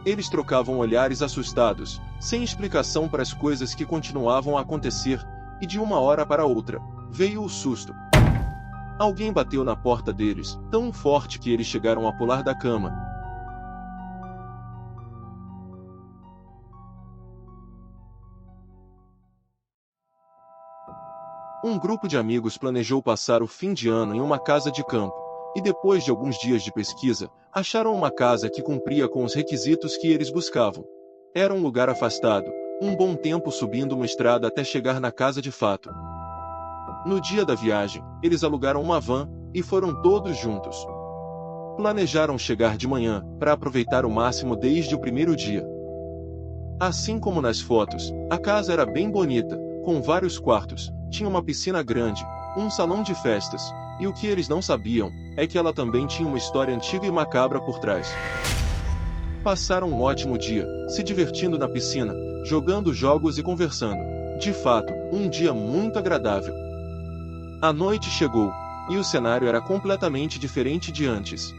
Eles trocavam olhares assustados, sem explicação para as coisas que continuavam a acontecer, e de uma hora para outra, veio o susto. Alguém bateu na porta deles, tão forte que eles chegaram a pular da cama. Um grupo de amigos planejou passar o fim de ano em uma casa de campo, e depois de alguns dias de pesquisa, acharam uma casa que cumpria com os requisitos que eles buscavam. Era um lugar afastado, um bom tempo subindo uma estrada até chegar na casa de fato. No dia da viagem, eles alugaram uma van, e foram todos juntos. Planejaram chegar de manhã, para aproveitar o máximo desde o primeiro dia. Assim como nas fotos, a casa era bem bonita, com vários quartos, tinha uma piscina grande, um salão de festas, e o que eles não sabiam, é que ela também tinha uma história antiga e macabra por trás. Passaram um ótimo dia, se divertindo na piscina, jogando jogos e conversando. De fato, um dia muito agradável. A noite chegou, e o cenário era completamente diferente de antes.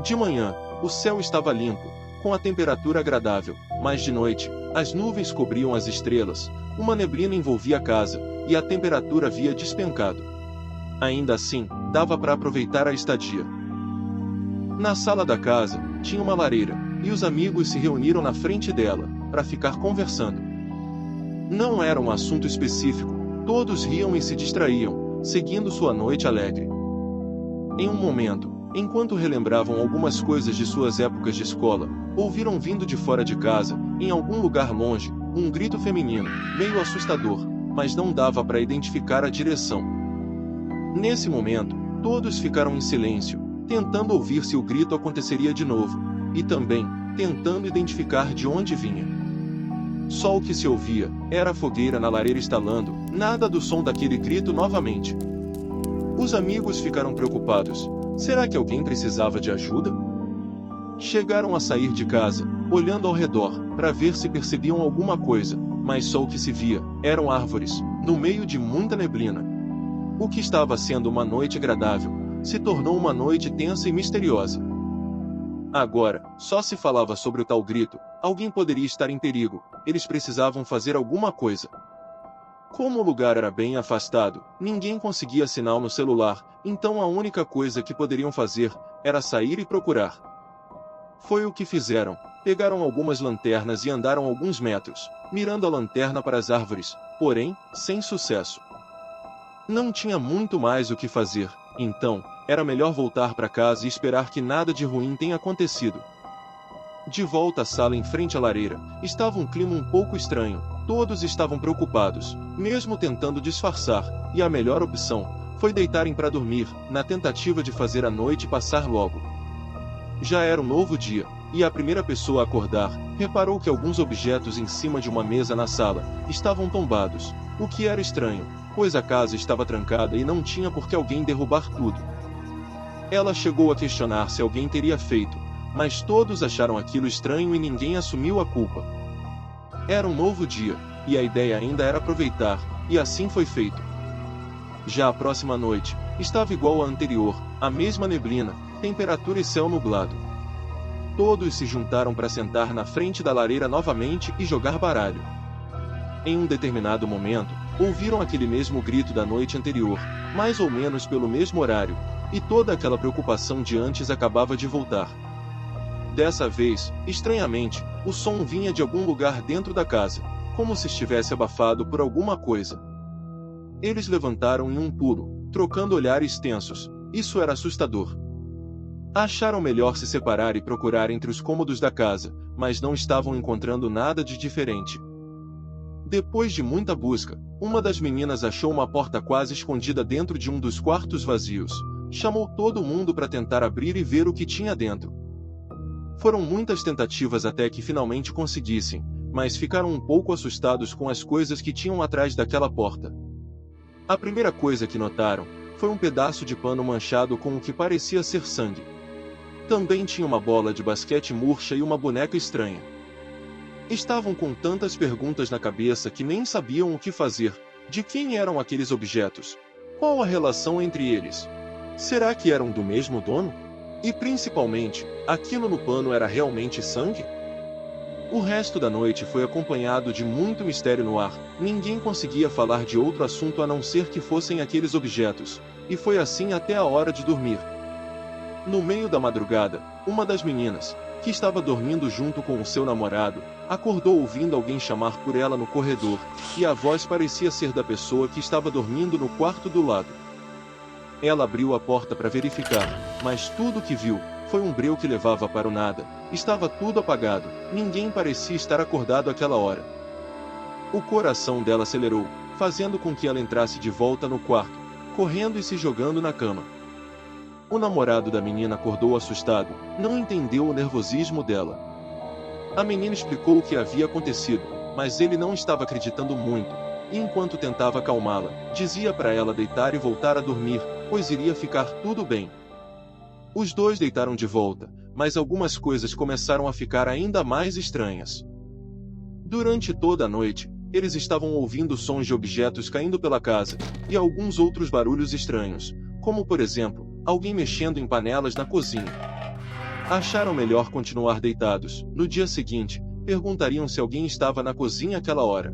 De manhã, o céu estava limpo, com a temperatura agradável, mas de noite, as nuvens cobriam as estrelas, uma neblina envolvia a casa, e a temperatura havia despencado. Ainda assim, dava para aproveitar a estadia. Na sala da casa, tinha uma lareira, e os amigos se reuniram na frente dela, para ficar conversando. Não era um assunto específico, todos riam e se distraíam, seguindo sua noite alegre. Em um momento, enquanto relembravam algumas coisas de suas épocas de escola, ouviram vindo de fora de casa, em algum lugar longe, um grito feminino, meio assustador, mas não dava para identificar a direção. Nesse momento, todos ficaram em silêncio, tentando ouvir se o grito aconteceria de novo, e também, tentando identificar de onde vinha. Só o que se ouvia, era a fogueira na lareira estalando, nada do som daquele grito novamente. Os amigos ficaram preocupados. Será que alguém precisava de ajuda? Chegaram a sair de casa, olhando ao redor, para ver se percebiam alguma coisa, mas só o que se via, eram árvores, no meio de muita neblina. O que estava sendo uma noite agradável, se tornou uma noite tensa e misteriosa. Agora, só se falava sobre o tal grito, alguém poderia estar em perigo, eles precisavam fazer alguma coisa. Como o lugar era bem afastado, ninguém conseguia sinal no celular, então a única coisa que poderiam fazer, era sair e procurar. Foi o que fizeram, pegaram algumas lanternas e andaram alguns metros, mirando a lanterna para as árvores, porém, sem sucesso. Não tinha muito mais o que fazer, então, era melhor voltar para casa e esperar que nada de ruim tenha acontecido. De volta à sala em frente à lareira, estava um clima um pouco estranho, todos estavam preocupados, mesmo tentando disfarçar, e a melhor opção, foi deitarem para dormir, na tentativa de fazer a noite passar logo. Já era um novo dia, e a primeira pessoa a acordar, reparou que alguns objetos em cima de uma mesa na sala, estavam tombados, o que era estranho, pois a casa estava trancada e não tinha por que alguém derrubar tudo. Ela chegou a questionar se alguém teria feito, mas todos acharam aquilo estranho e ninguém assumiu a culpa. Era um novo dia, e a ideia ainda era aproveitar, e assim foi feito. Já a próxima noite, estava igual à anterior, a mesma neblina, temperatura e céu nublado. Todos se juntaram para sentar na frente da lareira novamente e jogar baralho. Em um determinado momento, ouviram aquele mesmo grito da noite anterior, mais ou menos pelo mesmo horário, e toda aquela preocupação de antes acabava de voltar. Dessa vez, estranhamente, o som vinha de algum lugar dentro da casa, como se estivesse abafado por alguma coisa. Eles levantaram em um pulo, trocando olhares tensos. Isso era assustador. Acharam melhor se separar e procurar entre os cômodos da casa, mas não estavam encontrando nada de diferente. Depois de muita busca, uma das meninas achou uma porta quase escondida dentro de um dos quartos vazios. Chamou todo mundo para tentar abrir e ver o que tinha dentro. Foram muitas tentativas até que finalmente conseguissem, mas ficaram um pouco assustados com as coisas que tinham atrás daquela porta. A primeira coisa que notaram foi um pedaço de pano manchado com o que parecia ser sangue. Também tinha uma bola de basquete murcha e uma boneca estranha. Estavam com tantas perguntas na cabeça que nem sabiam o que fazer. De quem eram aqueles objetos? Qual a relação entre eles? Será que eram do mesmo dono? E principalmente, aquilo no pano era realmente sangue? O resto da noite foi acompanhado de muito mistério no ar, ninguém conseguia falar de outro assunto a não ser que fossem aqueles objetos, e foi assim até a hora de dormir. No meio da madrugada, uma das meninas, que estava dormindo junto com o seu namorado, acordou ouvindo alguém chamar por ela no corredor, e a voz parecia ser da pessoa que estava dormindo no quarto do lado. Ela abriu a porta para verificar, mas tudo o que viu foi um breu que levava para o nada. Estava tudo apagado, ninguém parecia estar acordado àquela hora. O coração dela acelerou, fazendo com que ela entrasse de volta no quarto, correndo e se jogando na cama. O namorado da menina acordou assustado, não entendeu o nervosismo dela. A menina explicou o que havia acontecido, mas ele não estava acreditando muito, e enquanto tentava acalmá-la, dizia para ela deitar e voltar a dormir, pois iria ficar tudo bem. Os dois deitaram de volta, mas algumas coisas começaram a ficar ainda mais estranhas. Durante toda a noite, eles estavam ouvindo sons de objetos caindo pela casa, e alguns outros barulhos estranhos, como por exemplo, alguém mexendo em panelas na cozinha. Acharam melhor continuar deitados. No dia seguinte, perguntariam se alguém estava na cozinha àquela hora.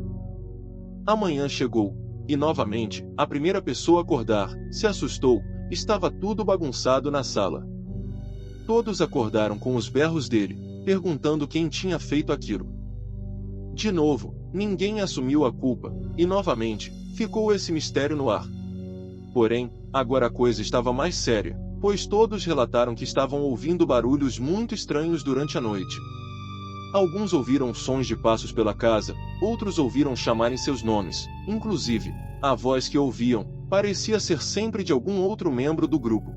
A manhã chegou, e novamente, a primeira pessoa a acordar, se assustou, estava tudo bagunçado na sala. Todos acordaram com os berros dele, perguntando quem tinha feito aquilo. De novo, ninguém assumiu a culpa, e novamente, ficou esse mistério no ar. Porém, agora a coisa estava mais séria, pois todos relataram que estavam ouvindo barulhos muito estranhos durante a noite. Alguns ouviram sons de passos pela casa, outros ouviram chamarem seus nomes, inclusive, a voz que ouviam parecia ser sempre de algum outro membro do grupo.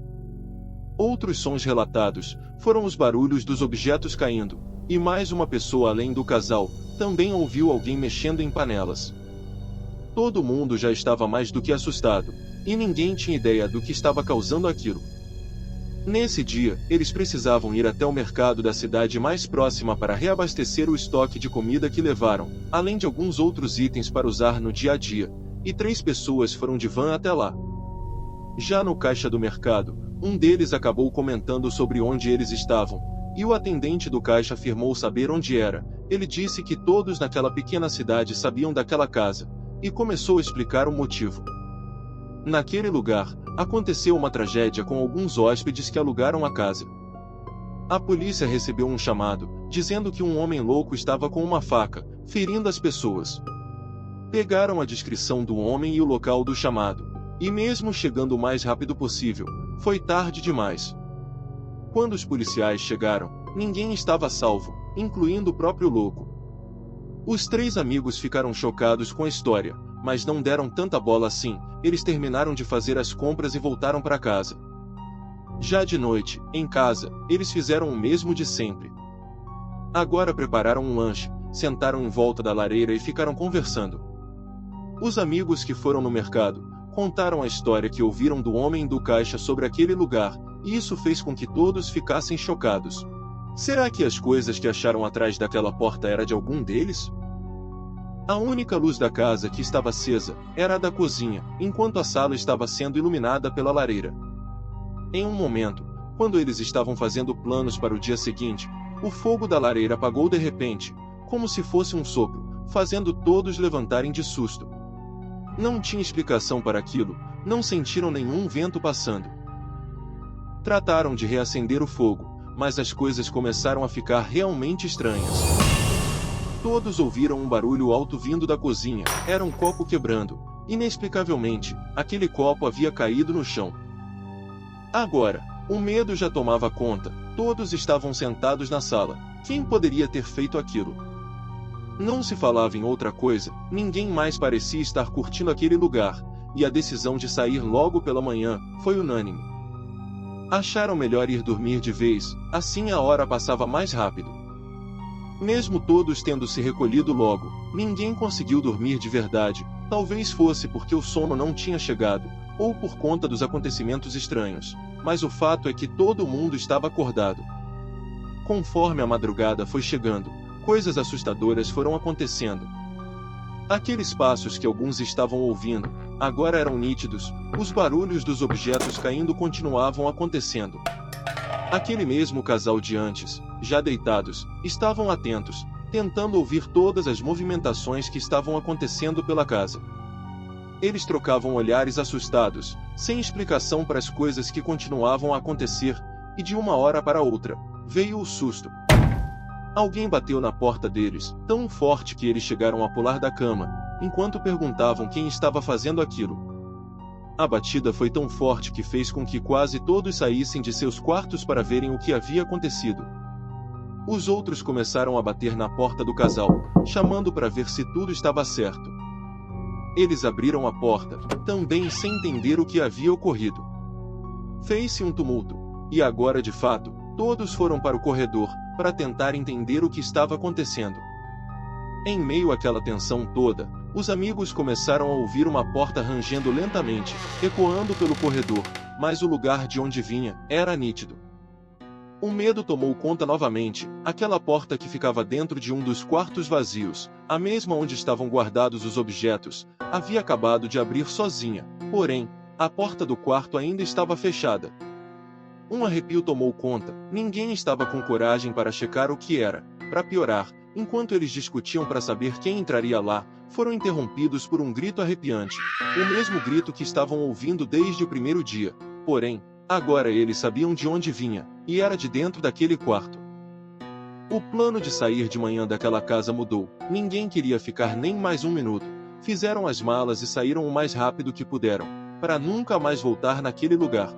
Outros sons relatados foram os barulhos dos objetos caindo, e mais uma pessoa além do casal também ouviu alguém mexendo em panelas. Todo mundo já estava mais do que assustado, e ninguém tinha ideia do que estava causando aquilo. Nesse dia, eles precisavam ir até o mercado da cidade mais próxima para reabastecer o estoque de comida que levaram, além de alguns outros itens para usar no dia a dia, e 3 pessoas foram de van até lá. Já no caixa do mercado, um deles acabou comentando sobre onde eles estavam, e o atendente do caixa afirmou saber onde era. Ele disse que todos naquela pequena cidade sabiam daquela casa, e começou a explicar o motivo. Naquele lugar, aconteceu uma tragédia com alguns hóspedes que alugaram a casa. A polícia recebeu um chamado, dizendo que um homem louco estava com uma faca, ferindo as pessoas. Pegaram a descrição do homem e o local do chamado, e mesmo chegando o mais rápido possível, foi tarde demais. Quando os policiais chegaram, ninguém estava salvo, incluindo o próprio louco. Os 3 amigos ficaram chocados com a história, mas não deram tanta bola assim. Eles terminaram de fazer as compras e voltaram para casa. Já de noite, em casa, eles fizeram o mesmo de sempre. Agora prepararam um lanche, sentaram em volta da lareira e ficaram conversando. Os amigos que foram no mercado contaram a história que ouviram do homem do caixa sobre aquele lugar, e isso fez com que todos ficassem chocados. Será que as coisas que acharam atrás daquela porta era de algum deles? A única luz da casa que estava acesa era a da cozinha, enquanto a sala estava sendo iluminada pela lareira. Em um momento, quando eles estavam fazendo planos para o dia seguinte, o fogo da lareira apagou de repente, como se fosse um sopro, fazendo todos levantarem de susto. Não tinha explicação para aquilo, não sentiram nenhum vento passando. Trataram de reacender o fogo, mas as coisas começaram a ficar realmente estranhas. Todos ouviram um barulho alto vindo da cozinha, era um copo quebrando. Inexplicavelmente, aquele copo havia caído no chão. Agora, o medo já tomava conta, todos estavam sentados na sala. Quem poderia ter feito aquilo? Não se falava em outra coisa, ninguém mais parecia estar curtindo aquele lugar, e a decisão de sair logo pela manhã foi unânime. Acharam melhor ir dormir de vez, assim a hora passava mais rápido. Mesmo todos tendo se recolhido logo, ninguém conseguiu dormir de verdade, talvez fosse porque o sono não tinha chegado, ou por conta dos acontecimentos estranhos, mas o fato é que todo mundo estava acordado. Conforme a madrugada foi chegando, coisas assustadoras foram acontecendo. Aqueles passos que alguns estavam ouvindo, agora eram nítidos, os barulhos dos objetos caindo continuavam acontecendo. Aquele mesmo casal de antes, já deitados, estavam atentos, tentando ouvir todas as movimentações que estavam acontecendo pela casa. Eles trocavam olhares assustados, sem explicação para as coisas que continuavam a acontecer, e de uma hora para outra, veio o susto. Alguém bateu na porta deles, tão forte que eles chegaram a pular da cama, enquanto perguntavam quem estava fazendo aquilo. A batida foi tão forte que fez com que quase todos saíssem de seus quartos para verem o que havia acontecido. Os outros começaram a bater na porta do casal, chamando para ver se tudo estava certo. Eles abriram a porta, também sem entender o que havia ocorrido. Fez-se um tumulto, e agora de fato, todos foram para o corredor, para tentar entender o que estava acontecendo. Em meio àquela tensão toda, os amigos começaram a ouvir uma porta rangendo lentamente, ecoando pelo corredor, mas o lugar de onde vinha era nítido. O medo tomou conta novamente, aquela porta que ficava dentro de um dos quartos vazios, a mesma onde estavam guardados os objetos, havia acabado de abrir sozinha, porém, a porta do quarto ainda estava fechada. Um arrepio tomou conta, ninguém estava com coragem para checar o que era. Para piorar, enquanto eles discutiam para saber quem entraria lá, foram interrompidos por um grito arrepiante, o mesmo grito que estavam ouvindo desde o primeiro dia. Porém, agora eles sabiam de onde vinha, e era de dentro daquele quarto. O plano de sair de manhã daquela casa mudou, ninguém queria ficar nem mais um minuto. Fizeram as malas e saíram o mais rápido que puderam, para nunca mais voltar naquele lugar.